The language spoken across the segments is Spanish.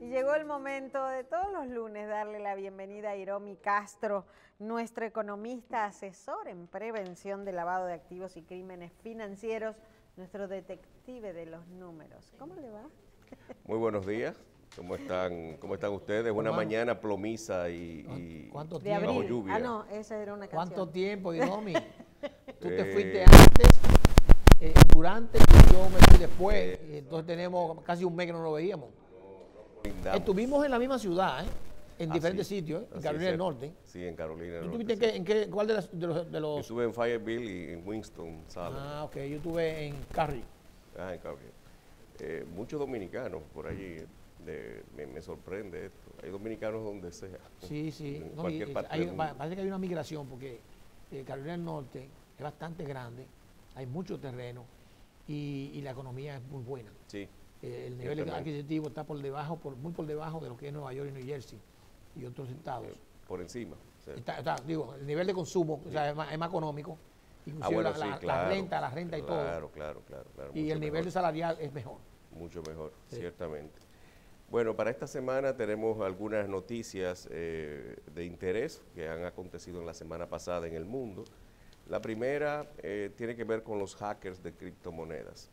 Y llegó el momento de todos los lunes darle la bienvenida a Hiromi Castro, nuestro economista asesor en prevención de lavado de activos y crímenes financieros, nuestro detective de los números. ¿Cómo le va? Muy buenos días. ¿Cómo están ustedes? Una mañana plomiza ¿Cuánto De tiempo? bajo abril. lluvia. Ah, no, esa era una canción. ¿Cuánto tiempo, Hiromi? Tú te Eh, fuiste antes, durante, y yo me fui después. Y entonces tenemos casi un mes que no nos veíamos. Brindamos. Estuvimos en la misma ciudad, en diferentes sí, sitios, en así Carolina es, del Norte. Sí, en Carolina del ¿Tú Norte. estuviste Sí. cuál de Yo los? estuve en Fayetteville y en Winston, Salem. Ah, ok, yo estuve en Carrie. En Carolina. Muchos dominicanos por allí. Me sorprende esto. Hay dominicanos donde sea. Sí, sí. En No, cualquier parte del mundo. parece que hay una migración porque Carolina del Norte es bastante grande, hay mucho terreno y la economía es muy buena. Sí. El nivel Ciertamente. adquisitivo está muy por debajo de lo que es Nueva York y New Jersey y otros estados. Por encima. Sí. El nivel de consumo o sea, es más económico, inclusive Bueno, sí, claro. la renta y todo. Claro. Y Mucho el nivel mejor. de salarial es mejor. Mucho mejor, Sí. ciertamente. Bueno, para esta semana tenemos algunas noticias de interés que han acontecido en la semana pasada en el mundo. La primera tiene que ver con los hackers de criptomonedas.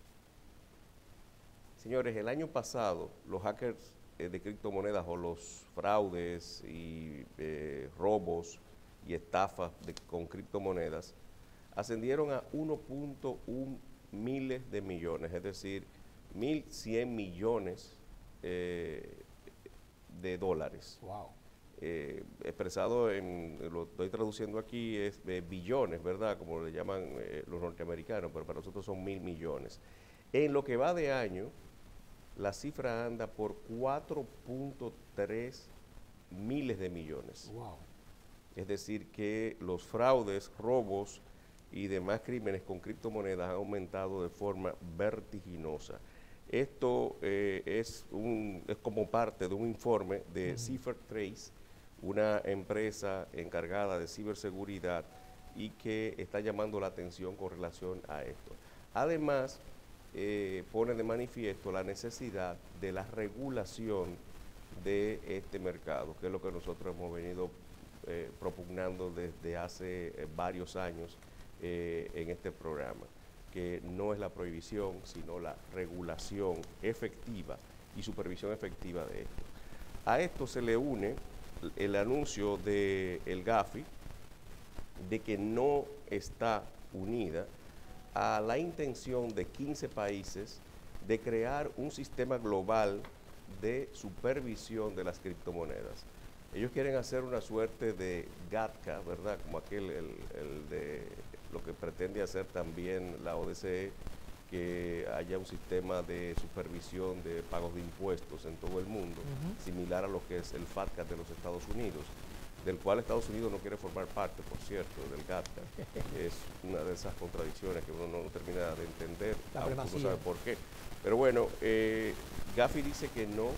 Señores, el año pasado los hackers de criptomonedas o los fraudes y robos y estafas con criptomonedas ascendieron a 1.1 miles de millones, es decir, 1.100 millones de dólares. Wow. Expresado lo estoy traduciendo aquí, es billones, ¿verdad? Como le llaman los norteamericanos, pero para nosotros son 1.000 millones. En lo que va de año, la cifra anda por 4.3 miles de millones. Wow. Es decir, que los fraudes, robos y demás crímenes con criptomonedas han aumentado de forma vertiginosa. Esto es como parte de un informe de CipherTrace, una empresa encargada de ciberseguridad y que está llamando la atención con relación a esto. Además, pone de manifiesto la necesidad de la regulación de este mercado, que es lo que nosotros hemos venido propugnando desde hace varios años en este programa, que no es la prohibición, sino la regulación efectiva y supervisión efectiva de esto. A esto se le une el anuncio del GAFI de que no está unida a la intención de 15 países de crear un sistema global de supervisión de las criptomonedas. Ellos quieren hacer una suerte de GATCA, ¿verdad? Como aquel, el de lo que pretende hacer también la OCDE, que haya un sistema de supervisión de pagos de impuestos en todo el mundo, similar a lo que es el FATCA de los Estados Unidos, del cual Estados Unidos no quiere formar parte, por cierto, del GATCA. Es una de esas contradicciones que uno no termina de entender, aunque uno sabe por qué. Pero bueno, Gafi dice que no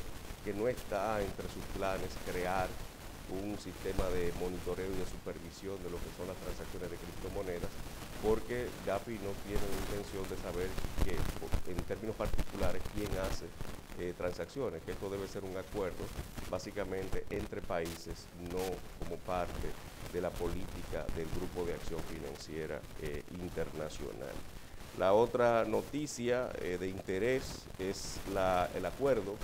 está entre sus planes crear un sistema de monitoreo y de supervisión de lo que son las transacciones de criptomonedas, porque Gafi no tiene la intención de saber que, en términos particulares, quién hace transacciones, que esto debe ser un acuerdo básicamente entre países, no como parte de la política del Grupo de Acción Financiera Internacional. La otra noticia de interés es el acuerdo.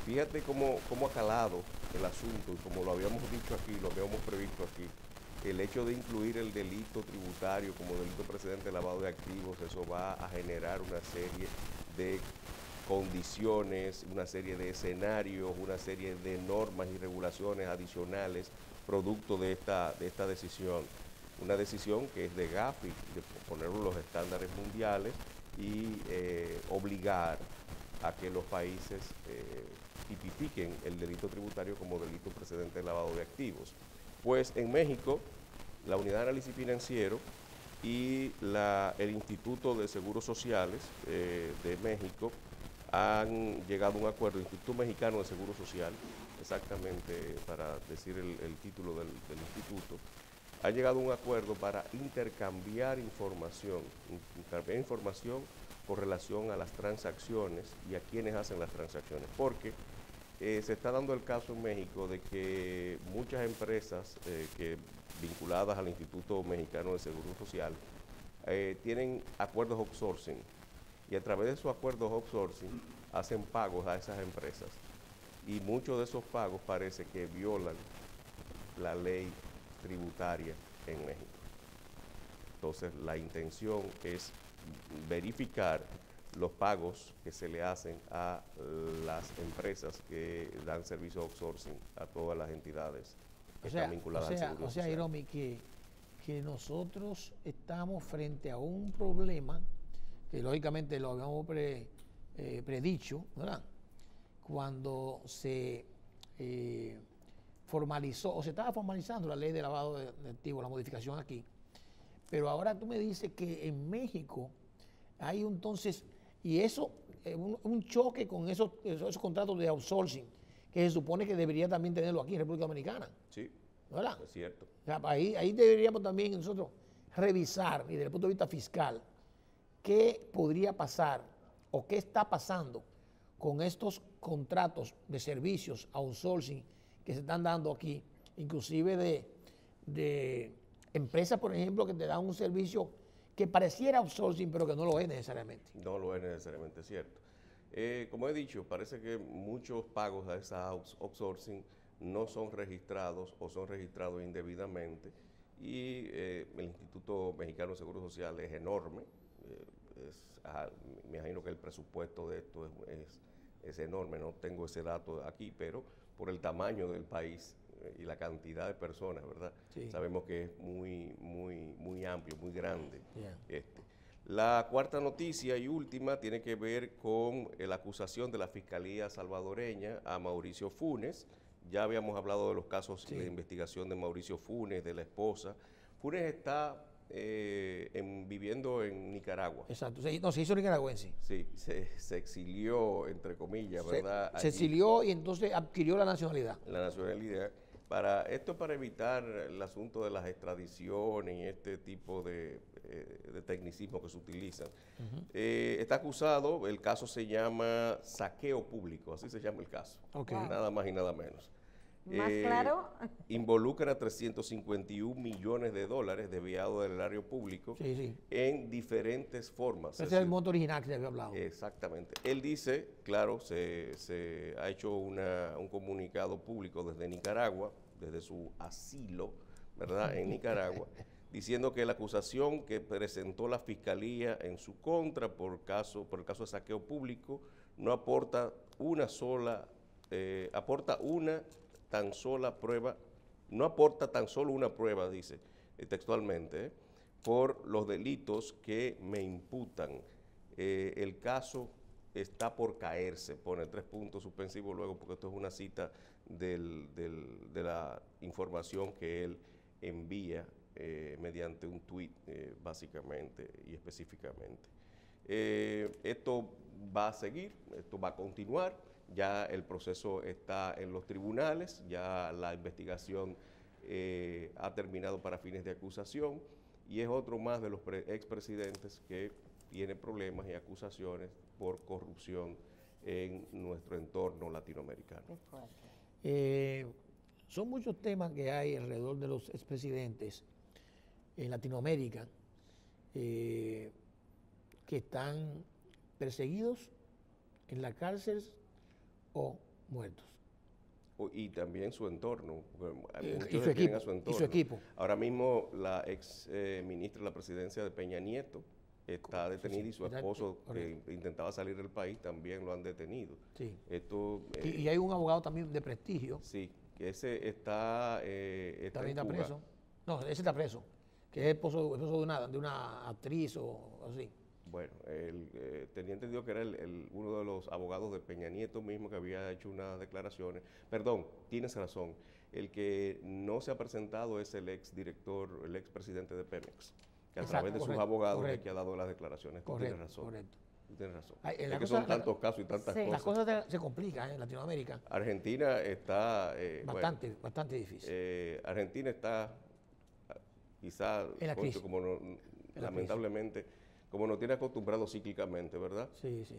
Fíjate cómo ha calado el asunto y como lo habíamos dicho aquí, lo habíamos previsto aquí, el hecho de incluir el delito tributario como delito precedente de lavado de activos, eso va a generar una serie de condiciones, una serie de escenarios, una serie de normas y regulaciones adicionales producto de esta decisión. Una decisión que es de Gafi, de poner los estándares mundiales y obligar a que los países tipifiquen el delito tributario como delito precedente de lavado de activos. Pues en México, la Unidad de Análisis Financiero y el Instituto de Seguros Sociales de México han llegado a un acuerdo, el Instituto Mexicano de Seguro Social, exactamente para decir el título del instituto, ha llegado a un acuerdo para intercambiar información con relación a las transacciones y a quienes hacen las transacciones, porque Se está dando el caso en México de que muchas empresas vinculadas al Instituto Mexicano de Seguro Social tienen acuerdos outsourcing y a través de esos acuerdos outsourcing hacen pagos a esas empresas y muchos de esos pagos parece que violan la ley tributaria en México. Entonces la intención es verificar los pagos que se le hacen a las empresas que dan servicio de outsourcing a todas las entidades que están vinculadas al seguro social. Hiromi, que nosotros estamos frente a un problema que lógicamente lo habíamos predicho, ¿verdad? Cuando se formalizó, o se estaba formalizando la ley de lavado de activos, la modificación aquí, pero ahora tú me dices que en México hay entonces, y eso, un choque con esos contratos de outsourcing, que se supone que debería también tenerlo aquí en República Dominicana. Sí, ¿verdad? es cierto. O sea, ahí deberíamos también nosotros revisar, y desde el punto de vista fiscal, qué podría pasar o qué está pasando con estos contratos de servicios outsourcing que se están dando aquí, inclusive de empresas, por ejemplo, que te dan un servicio que pareciera outsourcing, pero que no lo es necesariamente. No lo es necesariamente, cierto. Como he dicho, parece que muchos pagos a esa outsourcing no son registrados o son registrados indebidamente y el Instituto Mexicano de Seguro Social es enorme. Me imagino que el presupuesto de esto es enorme, no tengo ese dato aquí, pero por el tamaño del país y la cantidad de personas, ¿verdad? Sí. Sabemos que es muy amplio, muy grande. Yeah. La cuarta noticia y última tiene que ver con la acusación de la Fiscalía salvadoreña a Mauricio Funes. Ya habíamos hablado de los casos de investigación de Mauricio Funes, de la esposa. Funes está viviendo en Nicaragua. Exacto, se hizo nicaragüense. Sí, se exilió, entre comillas, ¿verdad? Se exilió y entonces adquirió la nacionalidad. La nacionalidad. Esto es para evitar el asunto de las extradiciones y este tipo de tecnicismo que se utilizan. Está acusado, el caso se llama saqueo público, así se llama el caso. Okay. Nada más y nada menos. ¿Más claro? Involucra 351 millones de dólares desviados del erario público en diferentes formas. Ese es el monto original que se había hablado. Exactamente. Él dice, claro, se ha hecho un comunicado público desde Nicaragua, desde su asilo, ¿verdad?, en Nicaragua, diciendo que la acusación que presentó la Fiscalía en su contra por el caso de saqueo público no aporta una sola, no aporta tan solo una prueba, dice textualmente, por los delitos que me imputan. El caso está por caerse, pone 3 puntos suspensivos luego, porque esto es una cita de la información que él envía mediante un tuit, básicamente y específicamente. Esto va a seguir, esto va a continuar. Ya el proceso está en los tribunales, ya la investigación ha terminado para fines de acusación y es otro más de los expresidentes que tiene problemas y acusaciones por corrupción en nuestro entorno latinoamericano. Son muchos temas que hay alrededor de los expresidentes en Latinoamérica que están perseguidos en la cárcel o muertos. Y también su entorno, y su equipo. Ahora mismo la ex ministra de la presidencia de Peña Nieto está detenida y su esposo, que intentaba salir del país, también lo han detenido. Sí. Esto, y hay un abogado también de prestigio. Sí, que ese está también está preso. No, ese está preso, que es esposo de una actriz o así. Bueno, tenía entendido que era uno de los abogados de Peña Nieto mismo que había hecho unas declaraciones. Perdón, tienes razón. El que no se ha presentado es el expresidente de Pemex, que a través de sus abogados es que ha dado las declaraciones. Tú tienes razón. Correcto. Tú tienes razón. Es que son tantos casos y tantas cosas. Las cosas se complican en Latinoamérica. Argentina está... bastante difícil. Argentina está quizá, lamentablemente, como nos tiene acostumbrados cíclicamente, ¿verdad? Sí, sí.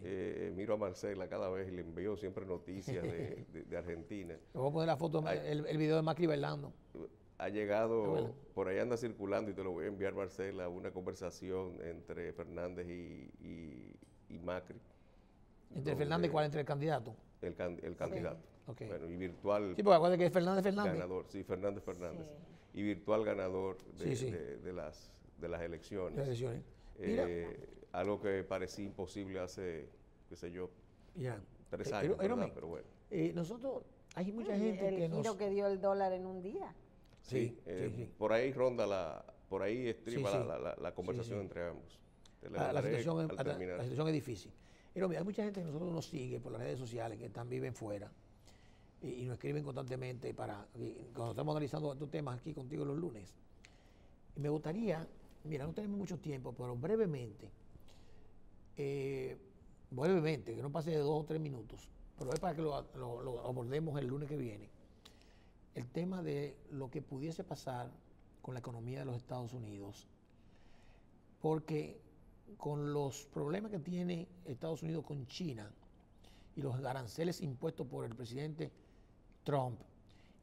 Miro a Marcela cada vez y le envío siempre noticias de Argentina. Le voy a poner la foto, el video de Macri bailando. Ha llegado, por ahí anda circulando y te lo voy a enviar, Marcela, una conversación entre Fernández y Macri. ¿Entre Fernández cuál? ¿Entre el candidato? El candidato. Okay. Bueno, y virtual Sí, porque acuérdate que es Fernández. ganador. Sí, Fernández. Sí. Y virtual ganador de las elecciones. Las elecciones. Algo que parecía imposible hace, qué sé yo, 3 años, ¿verdad? Pero bueno. Nosotros, hay mucha gente que nos... El giro que dio el dólar en un día. Sí. Por ahí por ahí estriba la conversación entre ambos. La situación es difícil. Pero mira, hay mucha gente que nosotros nos sigue por las redes sociales, que viven fuera y nos escriben constantemente cuando estamos analizando estos temas aquí contigo los lunes. Y me gustaría, mira, no tenemos mucho tiempo, pero brevemente, que no pase de 2 o 3 minutos, pero es para que lo abordemos el lunes que viene, el tema de lo que pudiese pasar con la economía de los Estados Unidos, porque con los problemas que tiene Estados Unidos con China y los aranceles impuestos por el presidente Trump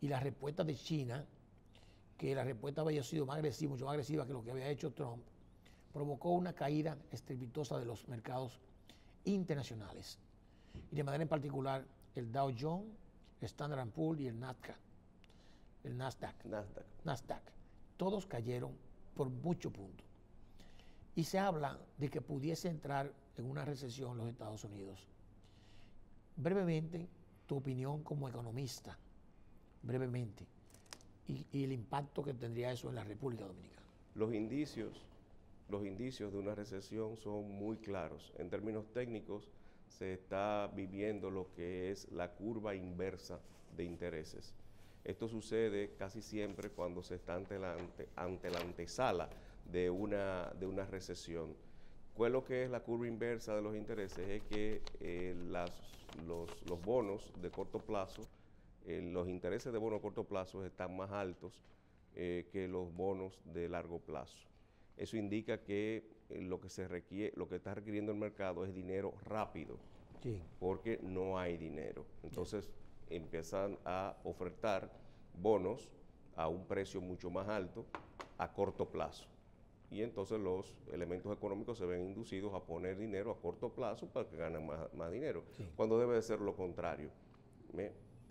y la respuesta de China, que la respuesta había sido mucho más agresiva que lo que había hecho Trump, provocó una caída estrepitosa de los mercados internacionales. Y de manera en particular el Dow Jones, el Standard & Poor's y el Nasdaq. Todos cayeron por mucho punto. Y se habla de que pudiese entrar en una recesión los Estados Unidos. Brevemente, tu opinión como economista, brevemente, y el impacto que tendría eso en la República Dominicana. Los indicios de una recesión son muy claros. En términos técnicos, se está viviendo lo que es la curva inversa de intereses. Esto sucede casi siempre cuando se está ante la antesala de una recesión. ¿Cuál es lo que es la curva inversa de los intereses? Es que los bonos de corto plazo, los intereses de bonos de corto plazo están más altos que los bonos de largo plazo. Eso indica que lo que está requiriendo el mercado es dinero rápido, porque no hay dinero. Entonces empiezan a ofertar bonos a un precio mucho más alto a corto plazo. Y entonces los elementos económicos se ven inducidos a poner dinero a corto plazo para que ganen más dinero, cuando debe de ser lo contrario,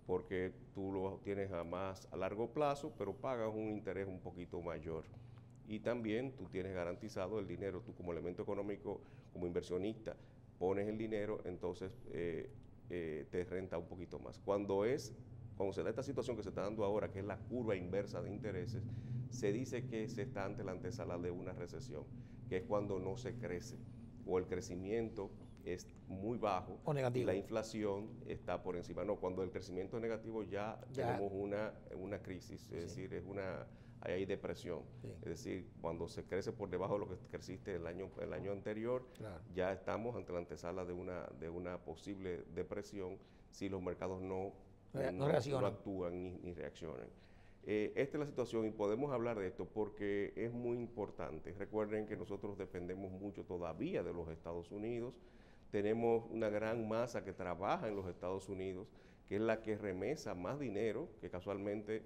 porque tú lo tienes a largo plazo, pero pagas un interés un poquito mayor. Y también tú tienes garantizado el dinero, tú como elemento económico, como inversionista, pones el dinero, entonces te renta un poquito más. Cuando se da esta situación que se está dando ahora, que es la curva inversa de intereses, se dice que se está ante la antesala de una recesión, que es cuando no se crece o el crecimiento es muy bajo o negativo, y la inflación está por encima. No, cuando el crecimiento es negativo ya tenemos una crisis, es decir, hay depresión. Es decir, cuando se crece por debajo de lo que creciste el año anterior, ya estamos ante la antesala de una posible depresión si los mercados no actúan ni reaccionan. Esta es la situación y podemos hablar de esto porque es muy importante. Recuerden que nosotros dependemos mucho todavía de los Estados Unidos. Tenemos una gran masa que trabaja en los Estados Unidos, que es la que remesa más dinero, que casualmente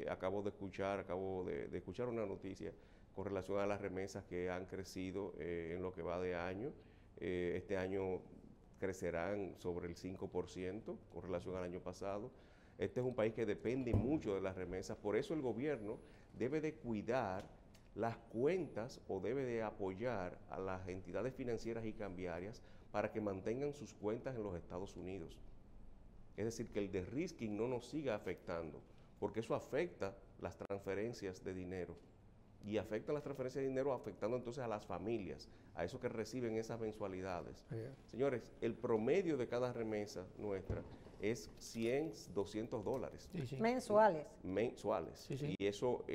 acabo de escuchar una noticia con relación a las remesas que han crecido en lo que va de año. Este año crecerán sobre el 5% con relación al año pasado. Este es un país que depende mucho de las remesas, por eso el gobierno debe de cuidar las cuentas o debe de apoyar a las entidades financieras y cambiarias para que mantengan sus cuentas en los Estados Unidos. Es decir, que el de-risking no nos siga afectando, porque eso afecta las transferencias de dinero y afecta las transferencias de dinero afectando entonces a las familias, a esos que reciben esas mensualidades. Señores, el promedio de cada remesa nuestra es 100, $200. Mensuales. Mensuales. Y eso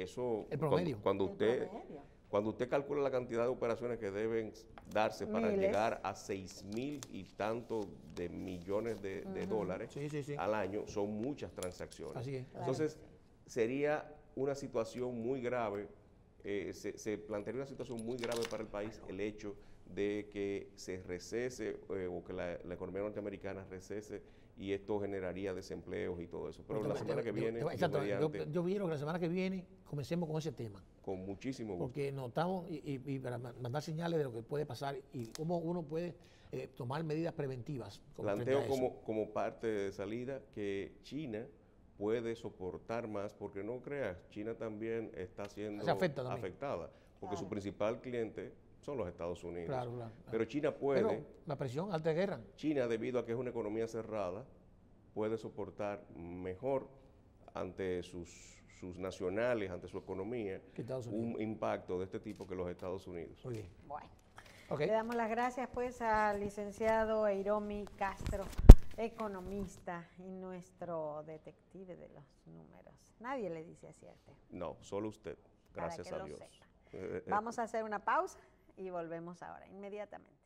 el promedio. Cuando usted calcula la cantidad de operaciones que deben darse para llegar a 6,000 y tanto de millones de dólares al año, son muchas transacciones. Así es. Entonces, sería una situación muy grave, se plantearía una situación muy grave para el país el hecho de que se recese o que la economía norteamericana recese y esto generaría desempleos y todo eso. Pero la semana que viene, yo quiero que la semana que viene comencemos con ese tema. Con muchísimo gusto. Porque notamos y para mandar señales de lo que puede pasar y cómo uno puede tomar medidas preventivas. Planteo como parte de salida que China puede soportar más, porque no creas, China también está siendo afectada, porque su principal cliente son los Estados Unidos. Claro. Pero China puede... Pero la presión alta de guerra. China, debido a que es una economía cerrada, puede soportar mejor ante sus nacionales, ante su economía, un impacto de este tipo que los Estados Unidos. Muy bien. Bueno, okay. Le damos las gracias pues al licenciado Iromi Castro, economista y nuestro detective de los números. Nadie le dice acierte. No, solo usted, gracias a Dios. Vamos a hacer una pausa y volvemos ahora, inmediatamente.